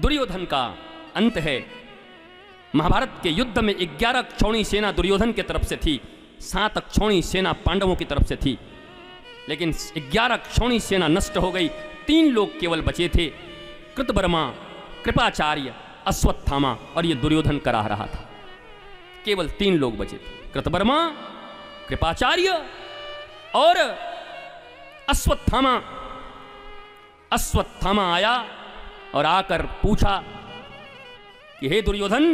दुर्योधन का अंत है। महाभारत के युद्ध में 11 क्षौणी सेना दुर्योधन की तरफ से थी, 7 क्षौणी सेना पांडवों की तरफ से थी, लेकिन 11 क्षौणी सेना नष्ट हो गई। 3 लोग केवल बचे थे, कृतवर्मा, कृपाचार्य, अश्वत्थामा, और ये दुर्योधन करा रहा था। केवल 3 लोग बचे थे, कृतवर्मा, कृपाचार्य और अश्वत्थामा। अश्वत्थामा आया और आकर पूछा कि हे दुर्योधन,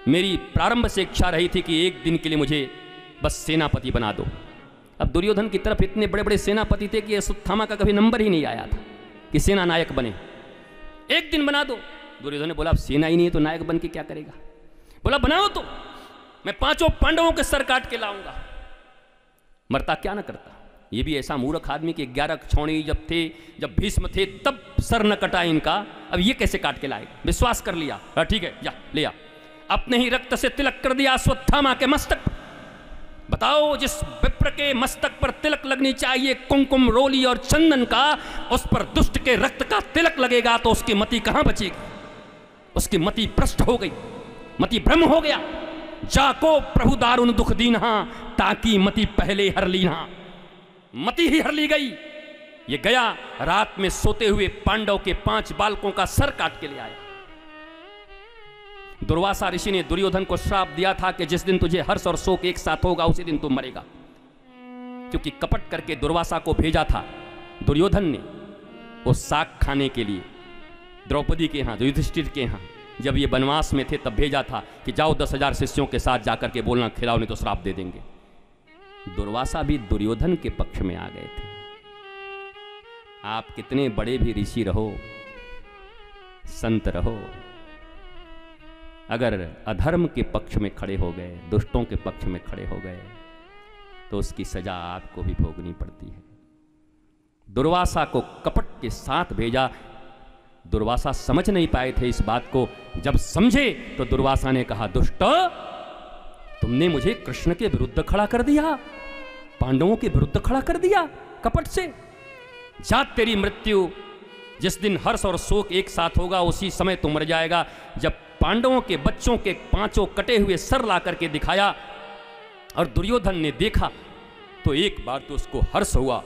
मेरी प्रारंभ से इच्छा रही थी कि एक दिन के लिए मुझे बस सेनापति बना दो। अब दुर्योधन की तरफ इतने बड़े बड़े सेनापति थे कि अश्वत्थामा का कभी नंबर ही नहीं आया था कि सेना नायक बने। एक दिन बना दो। दुर्योधन ने बोला अब सेना ही नहीं है तो नायक बन के क्या करेगा। बोला बनाओ तो मैं 5 पांडवों के सर काट के लाऊंगा। मरता क्या न करता। ये भी ऐसा मूर्ख आदमी कि 11 क्षौणी जब थे, जब भीष्म थे तब सर न कटा इनका, अब ये कैसे काट के लाएगा। विश्वास कर लिया, ठीक है जा ले आ। अपने ही रक्त से तिलक कर दिया अश्वत्थामा के मस्तक पर। बताओ जिस विप्र के मस्तक पर तिलक लगनी चाहिए कुमकुम, रोली और चंदन का, उस पर दुष्ट के रक्त का तिलक लगेगा तो उसकी मति कहां बचेगी। उसकी मति भ्रष्ट हो गई, मति भ्रम हो गया। जाको प्रभु दारुण दुख दीन्हा, ताकि मति पहले हर लीन्हा। मति ही हर ली गई। ये गया रात में सोते हुए पांडव के 5 बालकों का सर काट के ले आया। दुर्वासा ऋषि ने दुर्योधन को श्राप दिया था कि जिस दिन तुझे हर्ष और शोक एक साथ होगा उसी दिन तू मरेगा, क्योंकि कपट करके दुर्वासा को भेजा था दुर्योधन ने वो साग खाने के लिए द्रौपदी के यहाँ, युधिष्ठिर के यहाँ। जब ये वनवास में थे तब भेजा था कि जाओ 10,000 शिष्यों के साथ जाकर के बोलना खिलाओ नहीं तो श्राप दे देंगे। दुर्वासा भी दुर्योधन के पक्ष में आ गए थे। आप कितने बड़े भी ऋषि रहो, संत रहो, अगर अधर्म के पक्ष में खड़े हो गए, दुष्टों के पक्ष में खड़े हो गए तो उसकी सजा आपको भी भोगनी पड़ती है। दुर्वासा को कपट के साथ भेजा। दुर्वासा समझ नहीं पाए थे इस बात को। जब समझे तो दुर्वासा ने कहा दुष्ट, तुमने मुझे कृष्ण के विरुद्ध खड़ा कर दिया, पांडवों के विरुद्ध खड़ा कर दिया कपट से। जा तेरी मृत्यु जिस दिन हर्ष और शोक एक साथ होगा उसी समय तू मर जाएगा। जब पांडवों के बच्चों के 5 कटे हुए सर ला करके दिखाया और दुर्योधन ने देखा तो एक बार तो उसको हर्ष हुआ।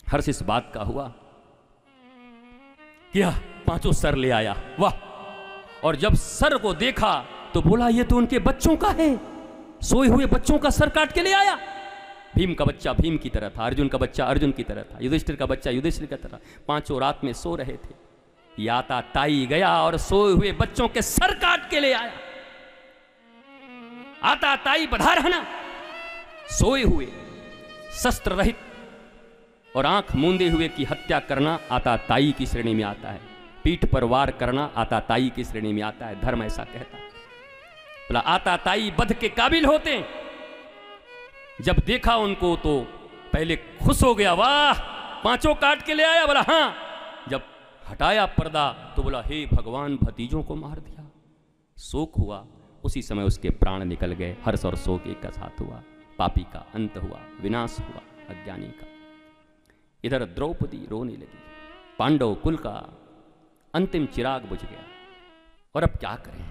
हर्ष इस बात का हुआ क्या 5 सर ले आया, वाह। और जब सर को देखा तो बोला ये तो उनके बच्चों का है, सोए हुए बच्चों का सर काट के ले आया। भीम का बच्चा भीम की तरह था, अर्जुन का बच्चा अर्जुन की तरह था, युधिष्ठिर का बच्चा युधिष्ठिर की तरह। 5 रात में सो रहे थे। याता ताई गया और सोए हुए बच्चों के सर काट के ले आया। आता ताई बधारहना, सोए हुए शस्त्र रहित और आंख मूंदे हुए की हत्या करना आता ताई की श्रेणी में आता है। पीठ पर वार करना आता ताई की श्रेणी में आता है। धर्म ऐसा कहता है। बोला आता ताई वध के काबिल होते। जब देखा उनको तो पहले खुश हो गया, वाह 5 काट के ले आया। बोला हाँ। जब हटाया पर्दा तो बोला हे भगवान, भतीजों को मार दिया। शोक हुआ, उसी समय उसके प्राण निकल गए। हर्ष और शोक एक साथ हुआ। पापी का अंत हुआ, विनाश हुआ अज्ञानी का। इधर द्रौपदी रोने लगी। पांडव कुल का अंतिम चिराग बुझ गया। और अब क्या करें।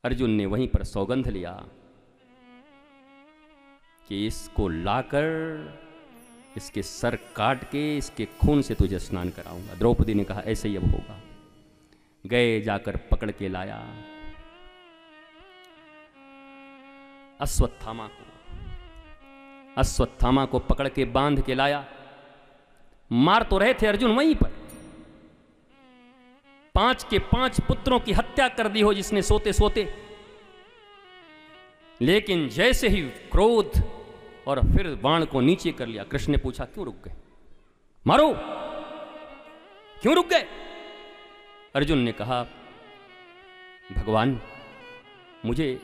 अर्जुन ने वहीं पर सौगंध लिया कि इसको लाकर इसके सर काट के इसके खून से तुझे स्नान कराऊंगा। द्रौपदी ने कहा ऐसे ही अब होगा। गए, जाकर पकड़ के लाया अश्वत्थामा को। अश्वत्थामा को पकड़ के बांध के लाया। मार तो रहे थे अर्जुन वहीं पर। 5 के 5 पुत्रों की हत्या कर दी हो जिसने सोते सोते। लेकिन जैसे ही क्रोध और फिर बाण को नीचे कर लिया। कृष्ण ने पूछा क्यों रुक गए, मारो क्यों रुक गए। अर्जुन ने कहा भगवान, मुझे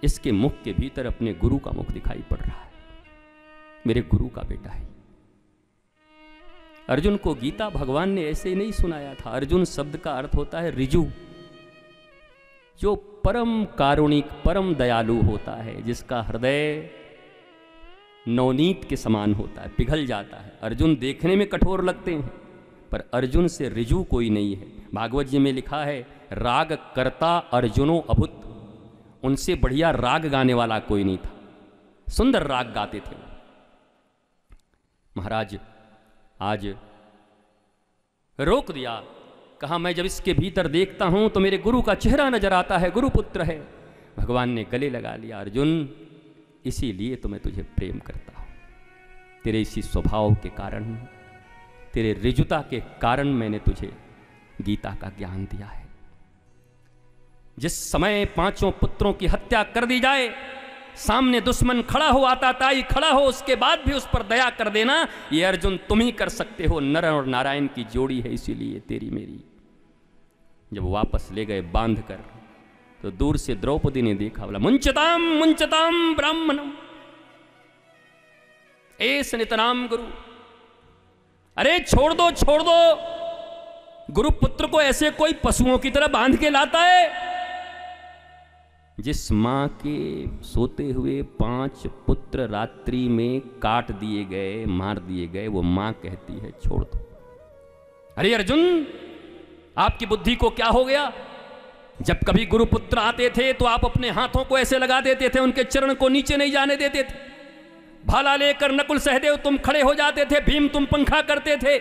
इसके मुख के भीतर अपने गुरु का मुख दिखाई पड़ रहा है। मेरे गुरु का बेटा है। अर्जुन को गीता भगवान ने ऐसे ही नहीं सुनाया था। अर्जुन शब्द का अर्थ होता है रिजु, जो परम कारुणिक परम दयालु होता है, जिसका हृदय नवनीत के समान होता है, पिघल जाता है। अर्जुन देखने में कठोर लगते हैं पर अर्जुन से ऋजु कोई नहीं है। भागवत जी में लिखा है राग करता अर्जुनो अभुत, उनसे बढ़िया राग गाने वाला कोई नहीं था, सुंदर राग गाते थे। महाराज आज रोक दिया, कहा मैं जब इसके भीतर देखता हूं तो मेरे गुरु का चेहरा नजर आता है, गुरुपुत्र है। भगवान ने गले लगा लिया, अर्जुन इसीलिए तो मैं तुझे प्रेम करता हूं, तेरे इसी स्वभाव के कारण, तेरे ऋजुता के कारण मैंने तुझे गीता का ज्ञान दिया है। जिस समय 5 पुत्रों की हत्या कर दी जाए, सामने दुश्मन खड़ा हो, आताताई खड़ा हो, उसके बाद भी उस पर दया कर देना, ये अर्जुन तुम ही कर सकते हो। नर और नारायण की जोड़ी है, इसीलिए तेरी मेरी। जब वापस ले गए बांध कर, तो दूर से द्रौपदी ने देखा, बोला मुंचताम मुंचताम ब्राह्मणम एस नितनाम गुरु। अरे छोड़ दो छोड़ दो, गुरुपुत्र को ऐसे कोई पशुओं की तरह बांध के लाता है। जिस मां के सोते हुए 5 पुत्र रात्रि में काट दिए गए, मार दिए गए, वो मां कहती है छोड़ दो। अरे अर्जुन, आपकी बुद्धि को क्या हो गया? जब कभी गुरुपुत्र आते थे तो आप अपने हाथों को ऐसे लगा देते थे, उनके चरण को नीचे नहीं जाने देते थे। भाला लेकर नकुल सहदेव तुम खड़े हो जाते थे, भीम तुम पंखा करते थे,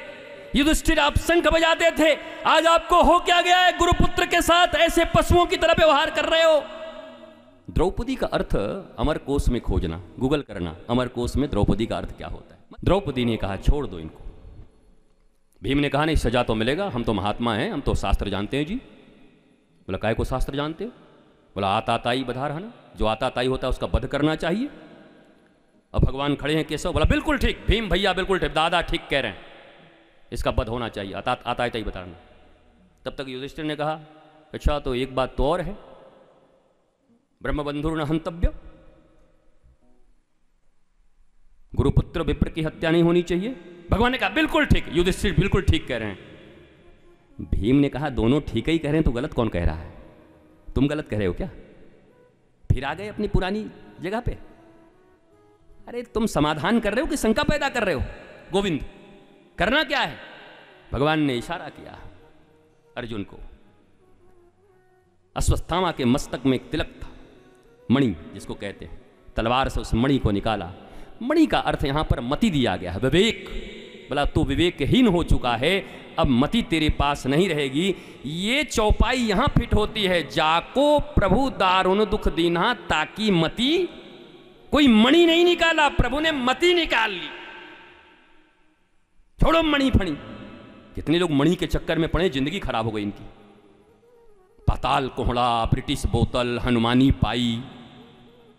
युधिष्ठिर आप शंख बजाते थे। आज आपको हो क्या गया है? गुरुपुत्र के साथ ऐसे पशुओं की तरह व्यवहार कर रहे हो। द्रौपदी का अर्थ अमर कोश में खोजना, गूगल करना, अमर कोश में द्रौपदी का अर्थ क्या होता है। द्रौपदी ने कहा छोड़ दो इनको। भीम ने कहा नहीं, सजा तो मिलेगा, हम तो महात्मा हैं, हम तो शास्त्र जानते हैं जी। बोला काय को शास्त्र जानते हो? बोला आताताई बधा रहना, जो आताताई होता है उसका वध करना चाहिए। अब भगवान खड़े हैं केशव, बोला बिल्कुल ठीक, भीम भैया बिल्कुल ठीक, दादा ठीक कह रहे हैं, इसका वध होना चाहिए, आताताई बता रहना। तब तक युधिष्ठिर ने कहा अच्छा तो एक बात तो और है, ब्रह्मबंधुर न हंतव्य, गुरुपुत्र विप्र की हत्या नहीं होनी चाहिए। भगवान ने कहा बिल्कुल ठीक, युधिष्ठिर बिल्कुल ठीक कह रहे हैं। भीम ने कहा दोनों ठीक ही कह रहे हैं तो गलत कौन कह रहा है? तुम गलत कह रहे हो क्या? फिर आ गए अपनी पुरानी जगह पे। अरे तुम समाधान कर रहे हो कि शंका पैदा कर रहे हो? गोविंद करना क्या है? भगवान ने इशारा किया अर्जुन को। अश्वत्थामा के मस्तक में एक तिलक था, मणि जिसको कहते हैं, तलवार से उस मणि को निकाला। मणि का अर्थ यहां पर मति दिया गया है, विवेक। बोला तू विवेकहीन हो चुका है, अब मति तेरे पास नहीं रहेगी। ये चौपाई यहां फिट होती है, जाको प्रभु दारुण दुख दीना ताकि मति। कोई मणि नहीं निकाला, प्रभु ने मति निकाल ली। छोड़ो मणि फणी। कितने लोग मणि के चक्कर में पड़े, जिंदगी खराब हो गई इनकी। पाताल कोहड़ा, ब्रिटिश बोतल, हनुमानी पाई,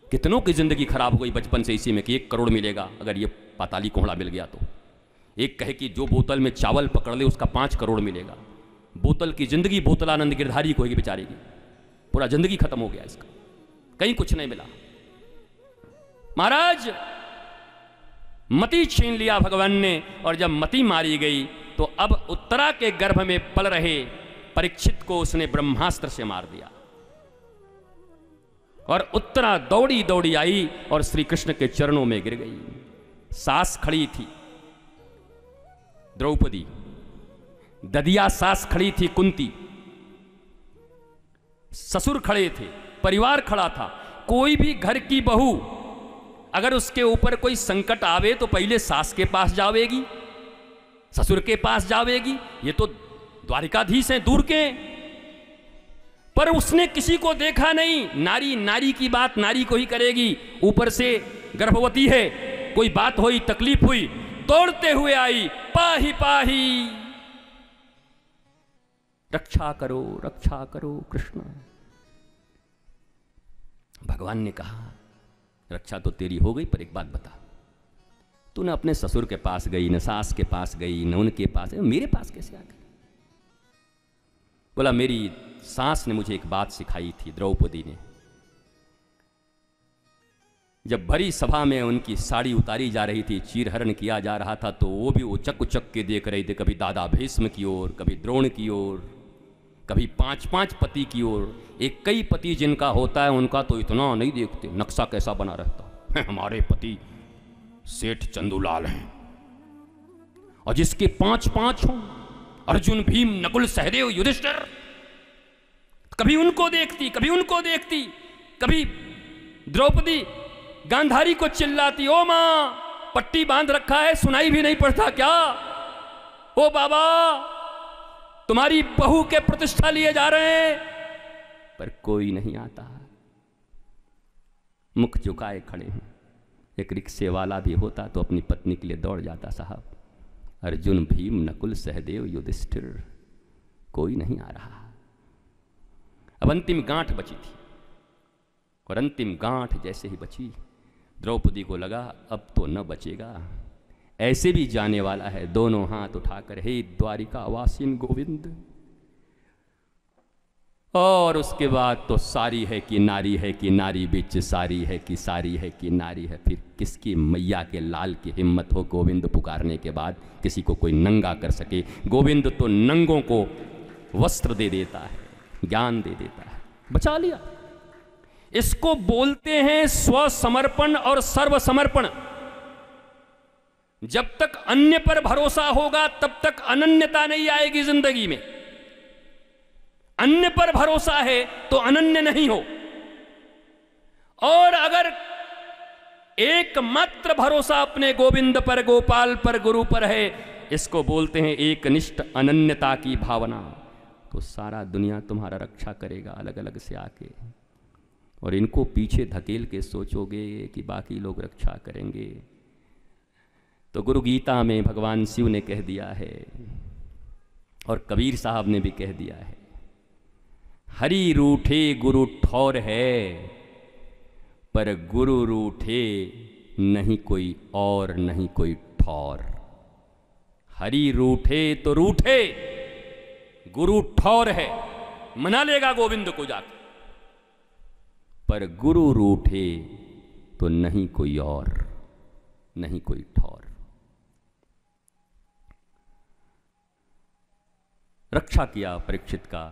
कितनों की जिंदगी खराब हो गई बचपन से इसी में कि 1 करोड़ मिलेगा अगर ये पाताली कोहड़ा मिल गया तो। एक कहे कि जो बोतल में चावल पकड़ ले उसका 5 करोड़ मिलेगा। बोतल की जिंदगी बोतलानंद गिरधारी को होगी बेचारी की, पूरा जिंदगी खत्म हो गया इसका, कहीं कुछ नहीं मिला। महाराज मति छीन लिया भगवान ने, और जब मति मारी गई तो अब उत्तरा के गर्भ में पल रहे परीक्षित को उसने ब्रह्मास्त्र से मार दिया। और उत्तरा दौड़ी दौड़ी आई और श्री कृष्ण के चरणों में गिर गई। सास खड़ी थी द्रौपदी, ददिया सास खड़ी थी कुंती, ससुर खड़े थे, परिवार खड़ा था। कोई भी घर की बहू अगर उसके ऊपर कोई संकट आवे तो पहले सास के पास जावेगी, ससुर के पास जावेगी। ये तो द्वारिकाधीश हैं दूर के, पर उसने किसी को देखा नहीं। नारी नारी की बात नारी को ही करेगी। ऊपर से गर्भवती है, कोई बात हुई, तकलीफ हुई, दौड़ते हुए आई, पाही पाही, रक्षा करो कृष्ण। भगवान ने कहा रक्षा तो तेरी हो गई, पर एक बात बता, तू न अपने ससुर के पास गई, न सास के पास गई, न उनके पास, मेरे पास कैसे आ गई? बोला मेरी सास ने मुझे एक बात सिखाई थी, द्रौपदी ने। जब भरी सभा में उनकी साड़ी उतारी जा रही थी, चीरहरण किया जा रहा था, तो वो भी उचक उचक के देख रहे थे, कभी दादा भीष्म की ओर, कभी द्रोण की ओर, कभी 5-5 पति की ओर। एक कई पति जिनका होता है उनका तो इतना नहीं देखते, नक्शा कैसा बना रहता है, हमारे पति सेठ चंदूलाल हैं। और जिसके 5-5 हों, अर्जुन, भीम, नकुल, सहदेव, युधिष्ठिर, कभी उनको देखती, कभी उनको देखती, कभी द्रौपदी गांधारी को चिल्लाती, ओ मां पट्टी बांध रखा है, सुनाई भी नहीं पड़ता क्या? ओ बाबा तुम्हारी बहू के प्रतिष्ठा लिए जा रहे हैं। पर कोई नहीं आता, मुख झुकाए खड़े हैं। एक रिक्शे वाला भी होता तो अपनी पत्नी के लिए दौड़ जाता, साहब अर्जुन, भीम, नकुल, सहदेव, युधिष्ठिर, कोई नहीं आ रहा। अब अंतिम गांठ बची थी, और अंतिम गांठ जैसे ही बची, द्रौपदी को लगा अब तो न बचेगा, ऐसे भी जाने वाला है। दोनों हाथ उठाकर, हे द्वारिका वासिन गोविंद। और उसके बाद तो सारी है कि नारी है कि नारी बिच सारी है कि सारी है कि नारी है। फिर किसकी मैया के लाल की हिम्मत हो गोविंद पुकारने के बाद किसी को कोई नंगा कर सके। गोविंद तो नंगों को वस्त्र दे देता है, ज्ञान दे देता है, बचा लिया। इसको बोलते हैं स्वसमर्पण और सर्वसमर्पण। जब तक अन्य पर भरोसा होगा तब तक अनन्यता नहीं आएगी जिंदगी में। अन्य पर भरोसा है तो अनन्य नहीं हो, और अगर एकमात्र भरोसा अपने गोविंद पर, गोपाल पर, गुरु पर है, इसको बोलते हैं एकनिष्ठ अनन्यता की भावना, तो सारा दुनिया तुम्हारा रक्षा करेगा अलग अलग से आके। और इनको पीछे धकेल के सोचोगे कि बाकी लोग रक्षा करेंगे, तो गुरु गीता में भगवान शिव ने कह दिया है, और कबीर साहब ने भी कह दिया है, हरि रूठे गुरु ठौर है, पर गुरु रूठे नहीं कोई और नहीं कोई ठौर। हरि रूठे तो रूठे, गुरु ठौर है, मना लेगा गोविंद को जाकर, पर गुरु रूठे तो नहीं कोई और नहीं कोई ठौर। रक्षा किया परीक्षित का